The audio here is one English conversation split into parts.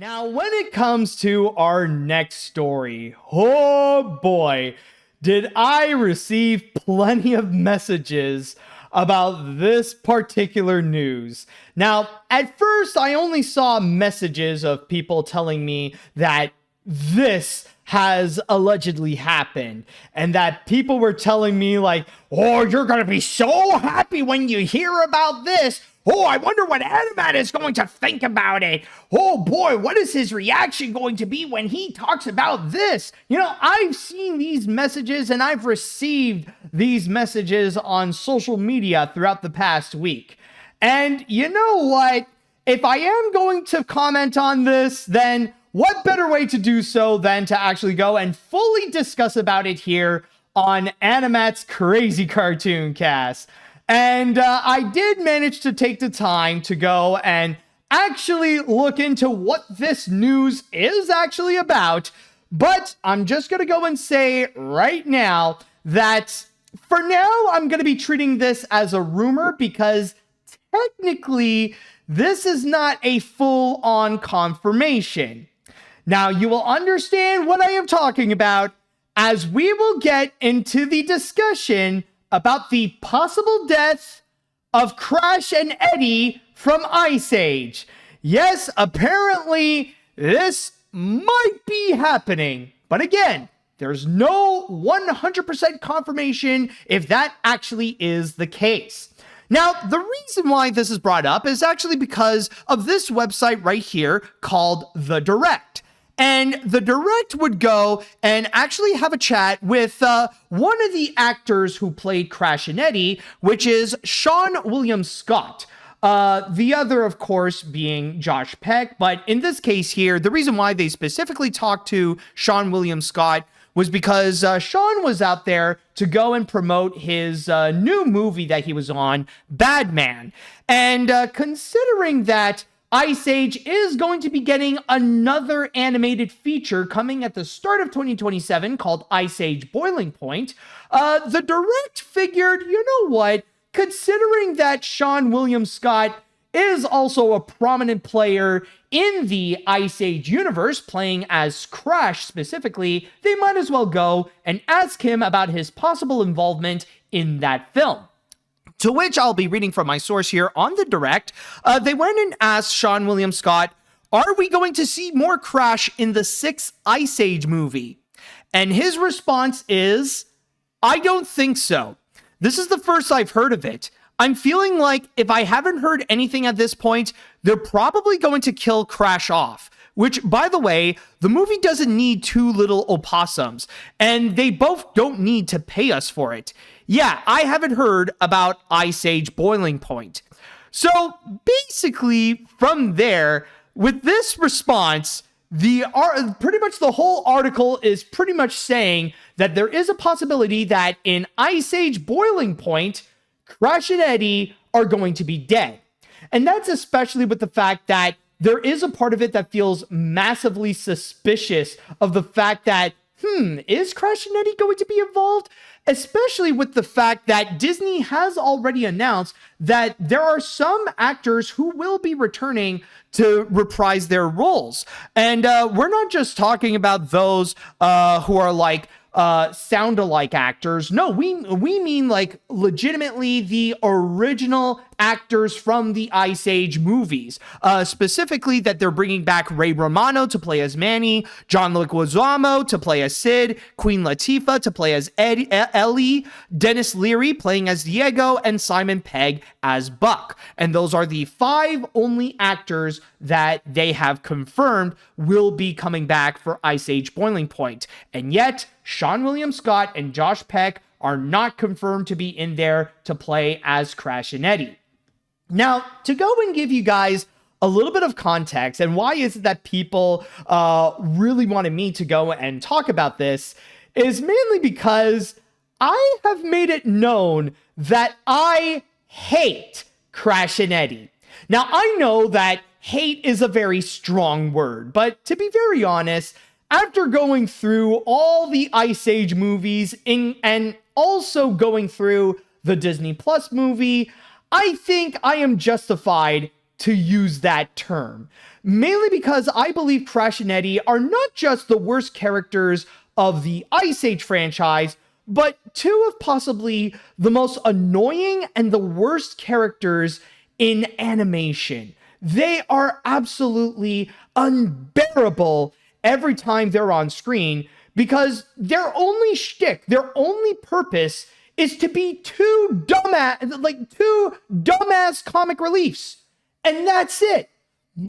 Now, when it comes to our next story, oh boy, did I receive plenty of messages about this particular news. Now, at first, I only saw messages of people telling me that this has allegedly happened, and that people were telling me like, oh, you're gonna be so happy when you hear about this. Oh, I wonder what AniMat's is going to think about it. Oh boy, what is his reaction going to be when he talks about this? You know, I've seen these messages and I've received these messages on social media throughout the past week. And you know what? If I am going to comment on this, then what better way to do so than to actually go and fully discuss about it here on AniMat's Crazy Cartoon Cast. And I did manage to take the time to go and actually look into what this news is actually about. But I'm just going to go and say right now that for now, I'm going to be treating this as a rumor because technically this is not a full-on confirmation. Now, you will understand what I am talking about as we will get into the discussion about the possible death of Crash and Eddie from Ice Age. Yes, apparently this might be happening, but again, there's no 100% confirmation if that actually is the case. Now, the reason why this is brought up is actually because of this website right here called The Direct. And The Direct would go and actually have a chat with one of the actors who played Crash and Eddie, which is Seann William Scott. The other, of course, being Josh Peck. But in this case here, the reason why they specifically talked to Seann William Scott was because Sean was out there to go and promote his new movie that he was on, Bad Man. And considering that Ice Age is going to be getting another animated feature coming at the start of 2027 called Ice Age Boiling Point, The Direct figured, you know what, considering that Seann William Scott is also a prominent player in the Ice Age universe, playing as Crash specifically, they might as well go and ask him about his possible involvement in that film. To which I'll be reading from my source here on The Direct. They went and asked Seann William Scott, are we going to see more Crash in the 6th Ice Age movie? And his response is, I don't think so. This is the first I've heard of it. I'm feeling like if I haven't heard anything at this point, they're probably going to kill Crash off. Which, by the way, the movie doesn't need two little opossums, and they both don't need to pay us for it. Yeah, I haven't heard about Ice Age Boiling Point. So basically, from there, with this response, pretty much the whole article is pretty much saying that there is a possibility that in Ice Age Boiling Point, Crash and Eddie are going to be dead. And that's especially with the fact that there is a part of it that feels massively suspicious of the fact that, is Crash and Eddie going to be involved? Especially with the fact that Disney has already announced that there are some actors who will be returning to reprise their roles. And we're not just talking about those who are like sound-alike actors. No, we mean like legitimately the original actors from the Ice Age movies. Specifically that they're bringing back Ray Romano to play as Manny, John Leguizamo to play as Sid, Queen Latifah to play as Ellie, Dennis Leary playing as Diego, and Simon Pegg as Buck. And those are the 5 only actors that they have confirmed will be coming back for Ice Age Boiling Point. And yet, Seann William Scott and Josh Peck are not confirmed to be in there to play as Crash and Eddie. Now, to go and give you guys a little bit of context, and why is it that people really wanted me to go and talk about this, is mainly because I have made it known that I hate Crash and Eddie. Now, I know that hate is a very strong word, but to be very honest, after going through all the Ice Age movies and also going through the Disney Plus movie, I think I am justified to use that term, mainly because I believe Crash and Eddie are not just the worst characters of the Ice Age franchise, but two of possibly the most annoying and the worst characters in animation. They are absolutely unbearable every time they're on screen because their only shtick, their only purpose is to be two dumbass comic reliefs. And that's it.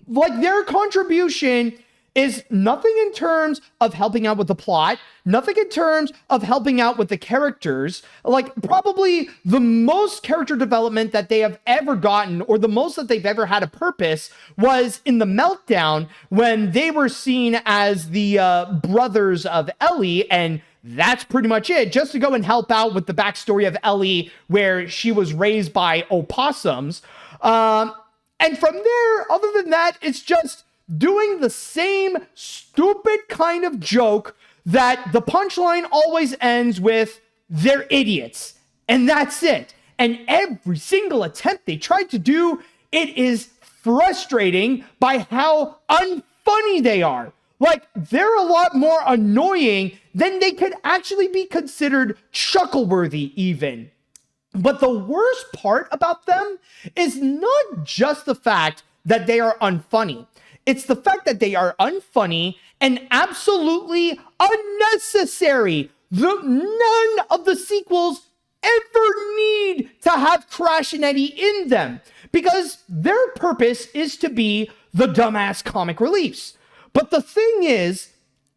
Like, their contribution is nothing in terms of helping out with the plot, nothing in terms of helping out with the characters. Like, probably the most character development that they have ever gotten, or the most that they've ever had a purpose, was in the Meltdown when they were seen as the brothers of Ellie, and that's pretty much it, just to go and help out with the backstory of Ellie, where she was raised by opossums. And from there, other than that, it's just doing the same stupid kind of joke that the punchline always ends with, they're idiots. And that's it. And every single attempt they tried to do, it is frustrating by how unfunny they are. Like, they're a lot more annoying than they could actually be considered chuckle-worthy even. But the worst part about them is not just the fact that they are unfunny. It's the fact that they are unfunny and absolutely unnecessary. None of the sequels ever need to have Crash and Eddie in them because their purpose is to be the dumbass comic reliefs. But the thing is,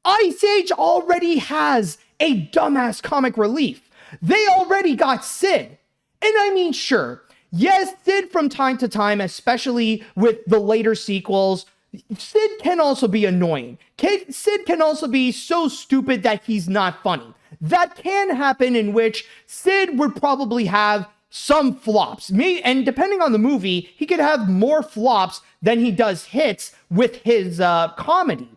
Ice Age already has a dumbass comic relief. They already got Sid. And I mean, sure, yes, Sid from time to time, especially with the later sequels, Sid can also be annoying. Sid can also be so stupid that he's not funny. That can happen, in which Sid would probably have some flops. And depending on the movie, he could have more flops than he does hits with his comedy.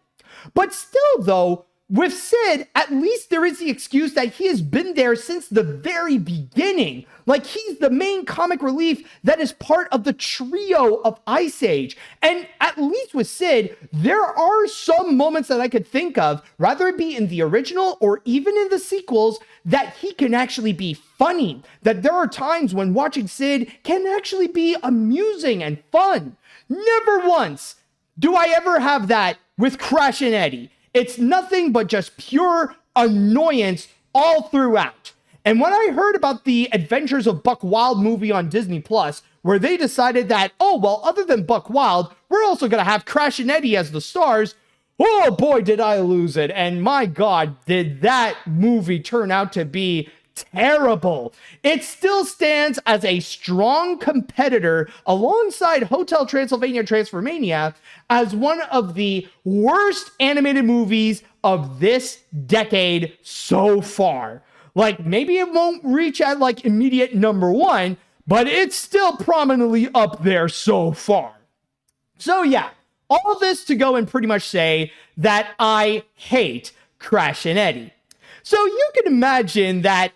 But still, though, with Sid, at least there is the excuse that he has been there since the very beginning. Like, he's the main comic relief that is part of the trio of Ice Age. And at least with Sid, there are some moments that I could think of, rather it be in the original or even in the sequels, that he can actually be funny. That there are times when watching Sid can actually be amusing and fun. Never once do I ever have that with Crash and Eddie. It's nothing but just pure annoyance all throughout. And when I heard about the Adventures of Buck Wild movie on Disney Plus, where they decided that, oh, well, other than Buck Wild, we're also going to have Crash and Eddie as the stars, oh boy, did I lose it. And my God, did that movie turn out to be terrible. It still stands as a strong competitor alongside Hotel Transylvania Transformania as one of the worst animated movies of this decade so far. Like, maybe it won't reach at like immediate number one, but it's still prominently up there so far. So yeah, all this to go and pretty much say that I hate Crash and Eddie. So you can imagine that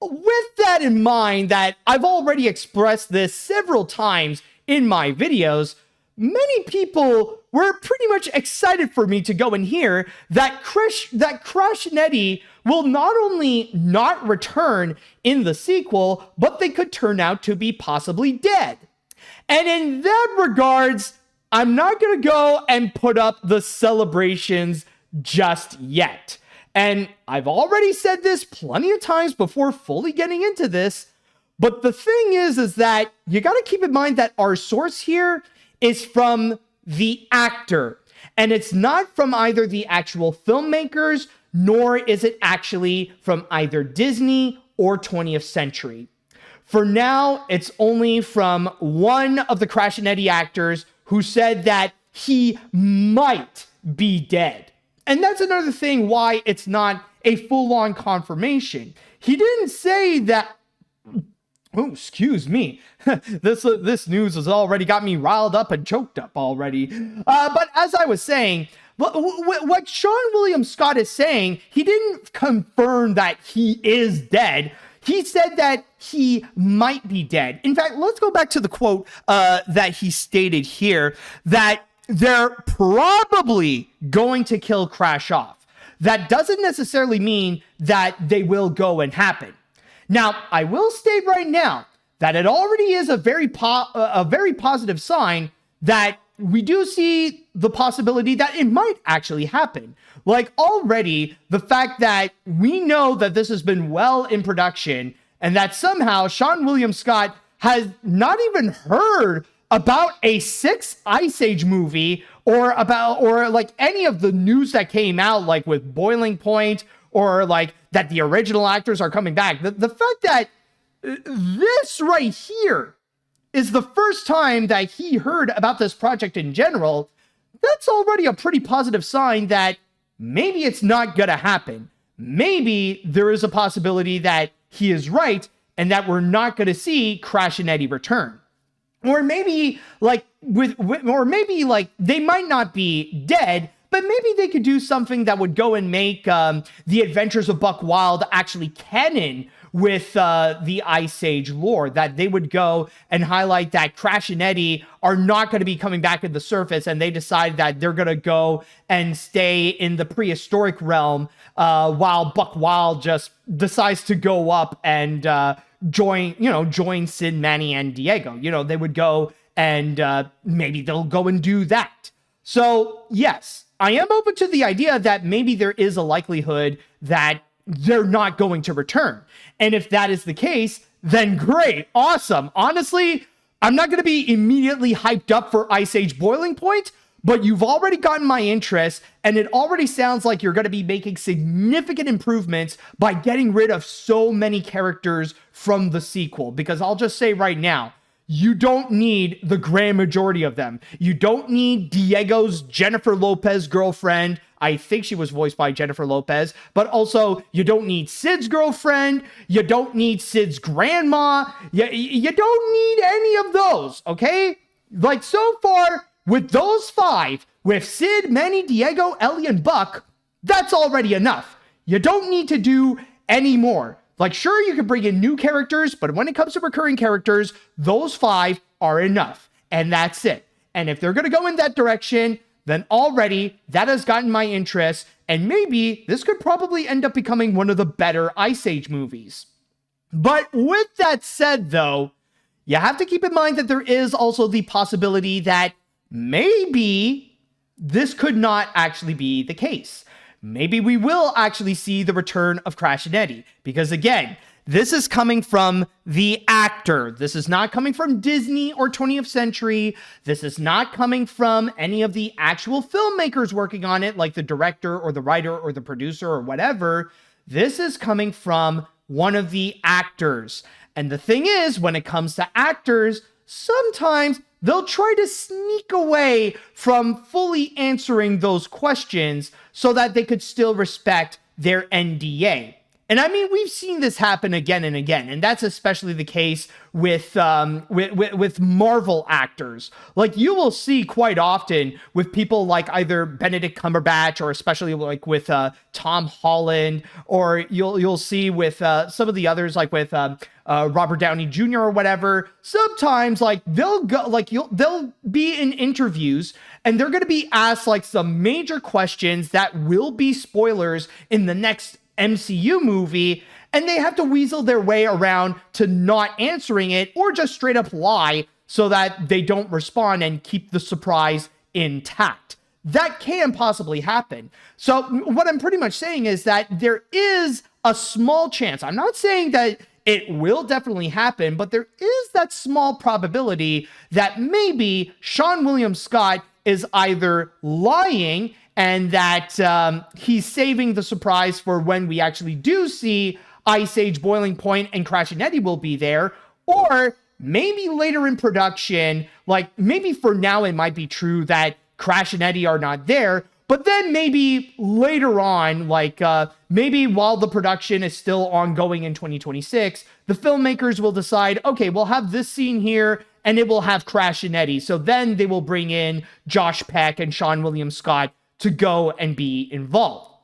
with that in mind, that I've already expressed this several times in my videos, many people were pretty much excited for me to go and hear that Crash and Eddie will not only not return in the sequel, but they could turn out to be possibly dead. And in that regards, I'm not going to go and put up the celebrations just yet. And I've already said this plenty of times before fully getting into this, but the thing is that you got to keep in mind that our source here is from the actor, and it's not from either the actual filmmakers, nor is it actually from either Disney or 20th Century. For now, it's only from one of the Crash and Eddie actors who said that he might be dead. And that's another thing why it's not a full-on confirmation. He didn't say that... Oh, excuse me. This news has already got me riled up and choked up already. But as I was saying, what Seann William Scott is saying, he didn't confirm that he is dead. He said that he might be dead. In fact, let's go back to the quote that he stated here, that they're probably going to kill Crash off. That doesn't necessarily mean that they will go and happen. Now, I will state right now that it already is a very positive sign that we do see the possibility that it might actually happen. Like, already, the fact that we know that this has been well in production and that somehow Seann William Scott has not even heard about a 6th Ice Age movie or like any of the news that came out, like with Boiling Point, or like that the original actors are coming back. The fact that this right here is the first time that he heard about this project in general, that's already a pretty positive sign that maybe it's not gonna happen. Maybe there is a possibility that he is right and that we're not gonna see Crash and Eddie return. Or maybe like they might not be dead, but maybe they could do something that would go and make the Adventures of Buck Wild actually canon with the Ice Age lore, that they would go and highlight that Crash and Eddie are not going to be coming back in the surface, and they decide that they're going to go and stay in the prehistoric realm while Buck Wild just decides to go up and join Sid, Manny, and Diego. They would go and maybe they'll go and do that. So yes, I am open to the idea that maybe there is a likelihood that they're not going to return. And if that is the case, then great, awesome. Honestly, I'm not going to be immediately hyped up for Ice Age Boiling Point, but you've already gotten my interest, and it already sounds like you're going to be making significant improvements by getting rid of so many characters from the sequel. Because I'll just say right now, you don't need the grand majority of them. You don't need Diego's Jennifer Lopez girlfriend. I think she was voiced by Jennifer Lopez. But also, you don't need Sid's girlfriend. You don't need Sid's grandma. You don't need any of those, okay? Like, so far, with those 5, with Sid, Manny, Diego, Ellie, and Buck, that's already enough. You don't need to do any more. Like, sure, you can bring in new characters, but when it comes to recurring characters, those 5 are enough. And that's it. And if they're going to go in that direction, then already that has gotten my interest. And maybe this could probably end up becoming one of the better Ice Age movies. But with that said, though, you have to keep in mind that there is also the possibility that maybe this could not actually be the case. Maybe we will actually see the return of Crash and Eddie. Because again, this is coming from the actor. This is not coming from Disney or 20th Century. This is not coming from any of the actual filmmakers working on it, like the director or the writer or the producer or whatever. This is coming from one of the actors. And the thing is, when it comes to actors, sometimes they'll try to sneak away from fully answering those questions so that they could still respect their NDA. And I mean, we've seen this happen again and again, and that's especially the case with Marvel actors. Like, you will see quite often with people like either Benedict Cumberbatch, or especially like with Tom Holland, or you'll see with some of the others, like with Robert Downey Jr. or whatever. Sometimes, like, they'll be in interviews and they're going to be asked like some major questions that will be spoilers in the next MCU movie, and they have to weasel their way around to not answering it, or just straight up lie so that they don't respond and keep the surprise intact. That can possibly happen. So what I'm pretty much saying is that there is a small chance. I'm not saying that it will definitely happen, but there is that small probability that maybe Seann William Scott is either lying and that he's saving the surprise for when we actually do see Ice Age Boiling Point and Crash and Eddie will be there, or maybe later in production, like maybe for now it might be true that Crash and Eddie are not there, but then maybe later on, like maybe while the production is still ongoing in 2026, the filmmakers will decide, okay, we'll have this scene here and it will have Crash and Eddie. So then they will bring in Josh Peck and Seann William Scott to go and be involved.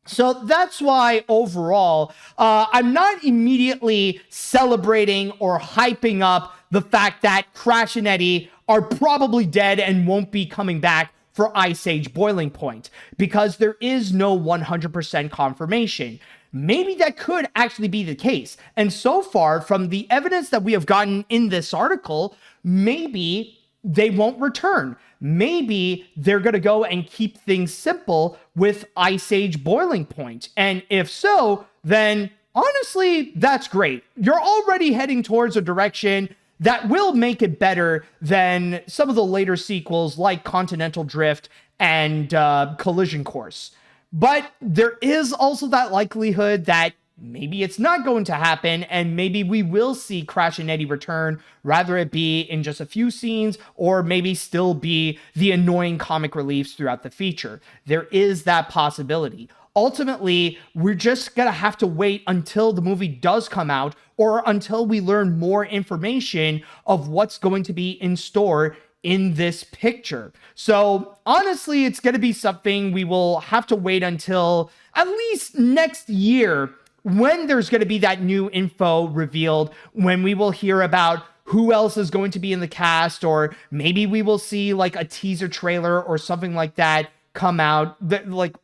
So that's why overall, I'm not immediately celebrating or hyping up the fact that Crash and Eddie are probably dead and won't be coming back for Ice Age Boiling Point, because there is no 100% confirmation. Maybe that could actually be the case. And so far, from the evidence that we have gotten in this article, maybe they won't return. Maybe they're going to go and keep things simple with Ice Age Boiling Point. And if so, then honestly, that's great. You're already heading towards a direction that will make it better than some of the later sequels like Continental Drift and Collision Course. But there is also that likelihood that maybe it's not going to happen, and maybe we will see Crash and Eddie return, rather it be in just a few scenes, or maybe still be the annoying comic reliefs throughout the feature. There is that possibility. Ultimately, we're just gonna have to wait until the movie does come out, or until we learn more information of what's going to be in store in this picture. So honestly, it's going to be something we will have to wait until at least next year, when there's going to be that new info revealed, when we will hear about who else is going to be in the cast, or maybe we will see like a teaser trailer or something like that come out. That, like,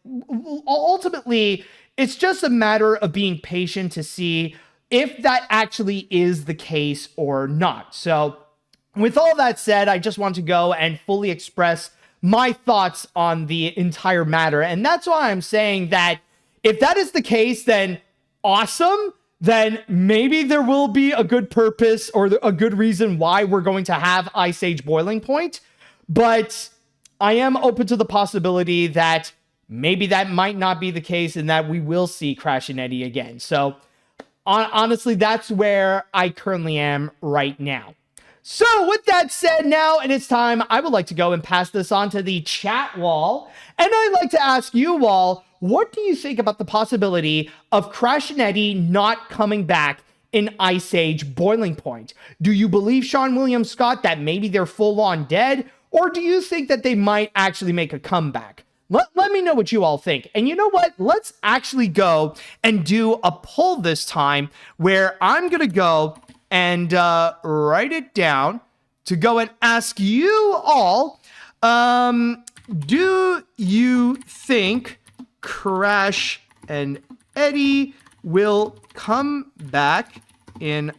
ultimately, it's just a matter of being patient to see if that actually is the case or not. So with all that said, I just want to go and fully express my thoughts on the entire matter. And that's why I'm saying that if that is the case, then awesome. Then maybe there will be a good purpose or a good reason why we're going to have Ice Age Boiling Point. But I am open to the possibility that maybe that might not be the case, and that we will see Crash and Eddie again. So honestly, that's where I currently am right now. So with that said, now it is time, I would like to go and pass this on to the chat wall. And I'd like to ask you all, what do you think about the possibility of Crash and Eddie not coming back in Ice Age Boiling Point? Do you believe Seann William Scott that maybe they're full on dead? Or do you think that they might actually make a comeback? Let me know what you all think. And you know what? Let's actually go and do a poll this time, where I'm going to go and write it down to go and ask you all, do you think Crash and Eddie will come back in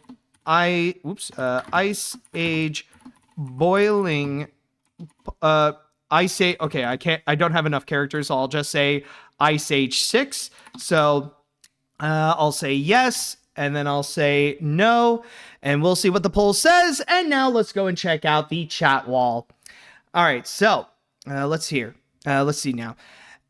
Ice Age Boiling Ice Age? Okay, I don't have enough characters, so I'll just say Ice Age 6. So I'll say yes, and then I'll say no, and we'll see what the poll says. And now let's go and check out the chat wall. All right, so let's see now.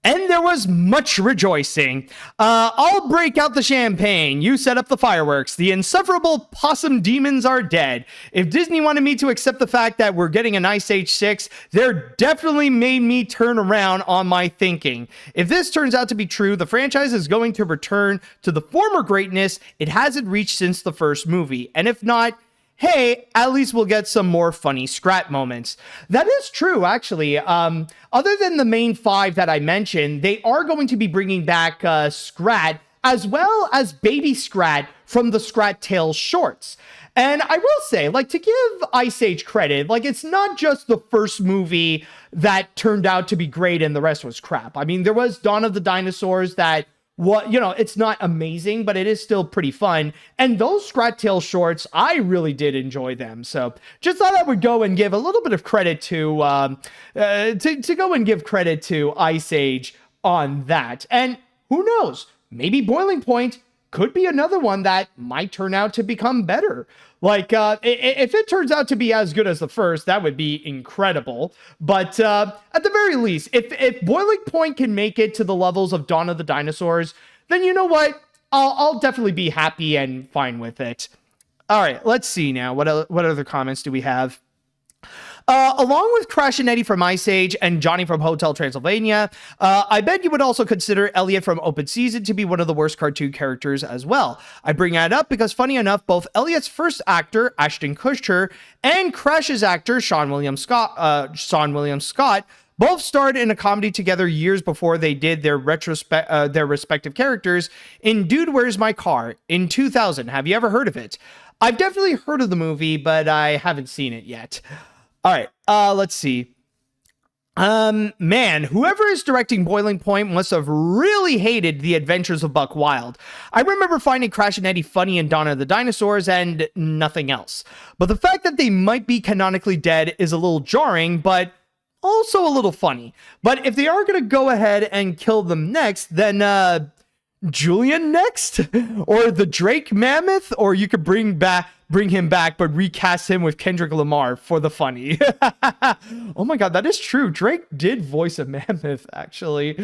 And there was much rejoicing. I'll break out the champagne. You set up the fireworks. The insufferable possum demons are dead. If Disney wanted me to accept the fact that we're getting an Ice Age 6, they're definitely made me turn around on my thinking. If this turns out to be true, the franchise is going to return to the former greatness it hasn't reached since the first movie. And if not, hey, at least we'll get some more funny Scrat moments. That is true, actually. Other than the main 5 that I mentioned, they are going to be bringing back Scrat, as well as Baby Scrat from the Scrat Tales shorts. And I will say, like, to give Ice Age credit, like, it's not just the first movie that turned out to be great and the rest was crap. I mean, there was Dawn of the Dinosaurs that, it's not amazing, but it is still pretty fun. And those Scrat Tail shorts, I really did enjoy them. So just thought I would go and give a little bit of credit to go and give credit to Ice Age on that. And who knows, maybe Boiling Point could be another one that might turn out to become better. Like, if it turns out to be as good as the first, that would be incredible. But at the very least, if Boiling Point can make it to the levels of Dawn of the Dinosaurs, then you know what? I'll definitely be happy and fine with it. All right, let's see now. What other comments do we have? Along with Crash and Eddie from Ice Age and Johnny from Hotel Transylvania, I bet you would also consider Elliot from Open Season to be one of the worst cartoon characters as well. I bring that up because, funny enough, both Elliot's first actor, Ashton Kutcher, and Crash's actor, Seann William Scott, Both starred in a comedy together years before they did their respective characters in Dude, Where's My Car in 2000. Have you ever heard of it? I've definitely heard of the movie, but I haven't seen it yet. All right, let's see. Man, whoever is directing Boiling Point must have really hated The Adventures of Buck Wild. I remember finding Crash and Eddie funny in Dawn of the Dinosaurs and nothing else. But the fact that they might be canonically dead is a little jarring, but also a little funny. But if they are going to go ahead and kill them next, then, Julian next? Or the Drake Mammoth? Or you could bring him back, but recast him with Kendrick Lamar for the funny. Oh my god, that is true. Drake did voice a mammoth, actually.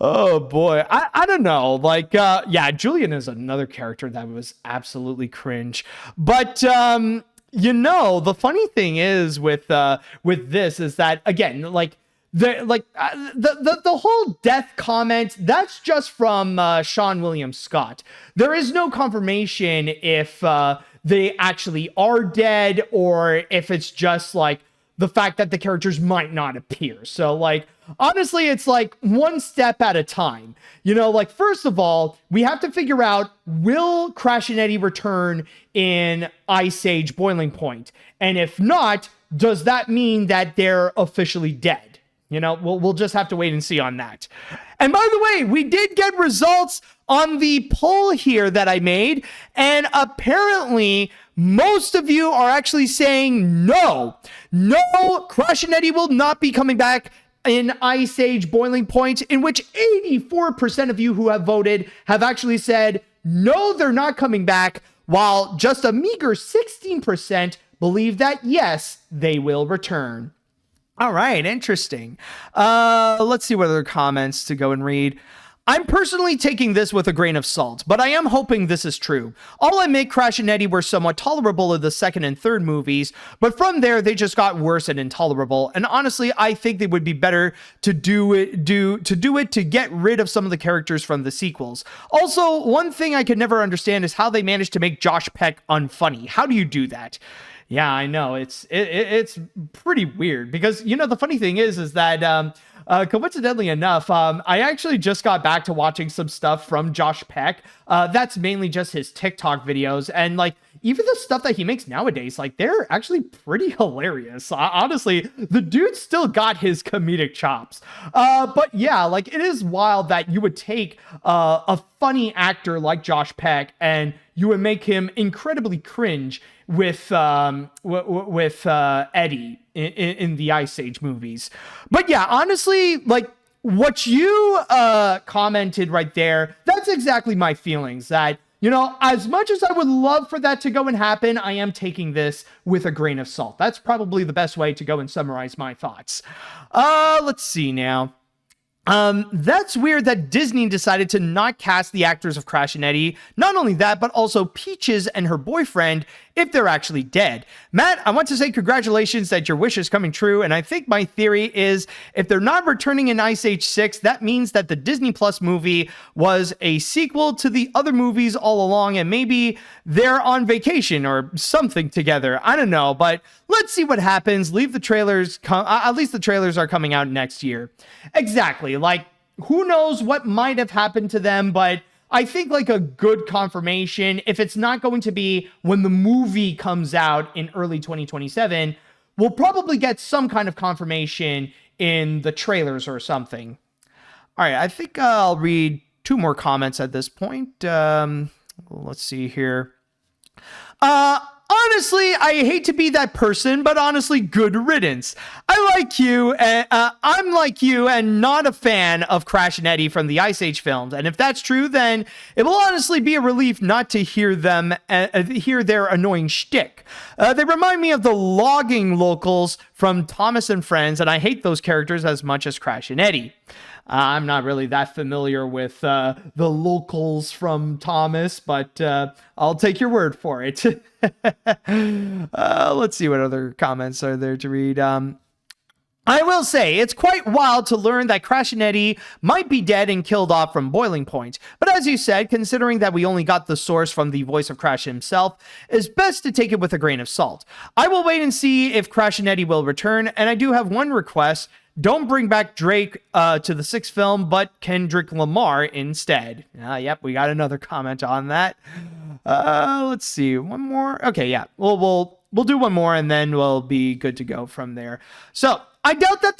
Oh boy. I don't know. Like, yeah, Julian is another character that was absolutely cringe. But, you know, the funny thing is with this is that, again, like, the whole death comment, that's just from Seann William Scott. There is no confirmation if they actually are dead or if it's just like the fact that the characters might not appear. So like, honestly, it's like one step at a time. You know, like, first of all, we have to figure out, will Crash and Eddie return in Ice Age Boiling Point? And if not, does that mean that they're officially dead? You know, we'll just have to wait and see on that. And by the way, we did get results on the poll here that I made. And apparently, most of you are actually saying no. No, Crash and Eddie will not be coming back in Ice Age Boiling Point, in which 84% of you who have voted have actually said, no, they're not coming back, while just a meager 16% believe that, yes, they will return. All right, interesting. Let's see what other comments to go and read. I'm personally taking this with a grain of salt, but I am hoping this is true. I'll admit Crash and Eddie were somewhat tolerable in the second and third movies, but from there they just got worse and intolerable. And honestly, I think they would be better to do it to get rid of some of the characters from the sequels. Also, one thing I could never understand is how they managed to make Josh Peck unfunny. How do you do that? Yeah, I know. It's pretty weird because, you know, the funny thing is that coincidentally enough, I actually just got back to watching some stuff from Josh Peck. That's mainly just his TikTok videos, and like even the stuff that he makes nowadays, like they're actually pretty hilarious. Honestly, the dude still got his comedic chops. But yeah, like it is wild that you would take a funny actor like Josh Peck and you would make him incredibly cringe with Eddie in the Ice Age movies. But yeah, honestly, like what you commented right there, that's exactly my feelings. That, you know, as much as I would love for that to go and happen, I am taking this with a grain of salt. That's probably the best way to go and summarize my thoughts. Let's see now. That's weird that Disney decided to not cast the actors of Crash and Eddie. Not only that, but also Peaches and her boyfriend if they're actually dead. Matt, I want to say congratulations that your wish is coming true, and I think my theory is if they're not returning in Ice Age 6, that means that the Disney Plus movie was a sequel to the other movies all along, and maybe they're on vacation or something together. I don't know, but let's see what happens. Leave the trailers, at least the trailers are coming out next year. Exactly, like, who knows what might have happened to them, but I think like a good confirmation, if it's not going to be when the movie comes out in early 2027, we'll probably get some kind of confirmation in the trailers or something. All right, I think I'll read two more comments at this point. Let's see here. Honestly, I hate to be that person, but honestly, good riddance. I like you, and I'm like you, and not a fan of Crash and Eddie from the Ice Age films. And if that's true, then it will honestly be a relief not to hear them hear their annoying shtick. They remind me of the logging locals from Thomas and Friends, and I hate those characters as much as Crash and Eddie. I'm not really that familiar with the locals from Thomas, but I'll take your word for it. Let's see what other comments are there to read. I will say, it's quite wild to learn that Crash and Eddie might be dead and killed off from Boiling Point. But as you said, considering that we only got the source from the voice of Crash himself, it's best to take it with a grain of salt. I will wait and see if Crash and Eddie will return, and I do have one request. Don't bring back Drake to the sixth film, but Kendrick Lamar instead. Yep, we got another comment on that. Let's see, one more. Okay, yeah, we'll do one more, and then we'll be good to go from there. So I doubt that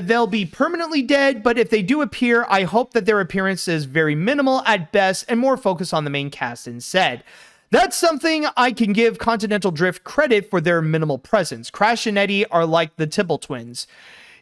they'll be permanently dead, but if they do appear, I hope that their appearance is very minimal at best and more focused on the main cast instead. That's something I can give Continental Drift credit for their minimal presence. Crash and Eddie are like the Tibble twins.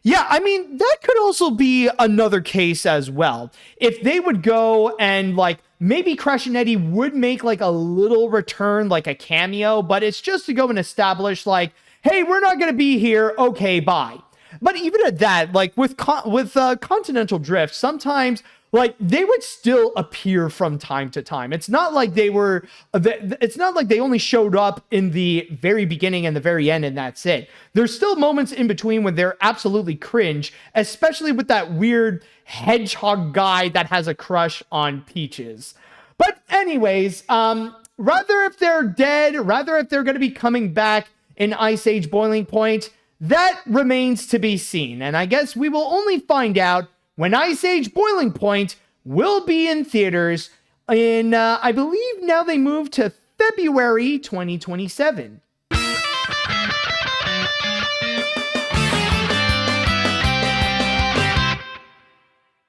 Yeah, I mean, that could also be another case as well. If they would go and, like, maybe Crash and Eddie would make, like, a little return, like a cameo, but it's just to go and establish, like, hey, we're not going to be here, okay, bye. But even at that, like, with Continental Drift, sometimes, like, they would still appear from time to time. It's not like they only showed up in the very beginning and the very end and that's it. There's still moments in between when they're absolutely cringe, especially with that weird hedgehog guy that has a crush on Peaches. But anyways, rather if they're dead, rather if they're going to be coming back in Ice Age Boiling Point, that remains to be seen. And I guess we will only find out when Ice Age Boiling Point will be in theaters in, I believe now they moved to February 2027.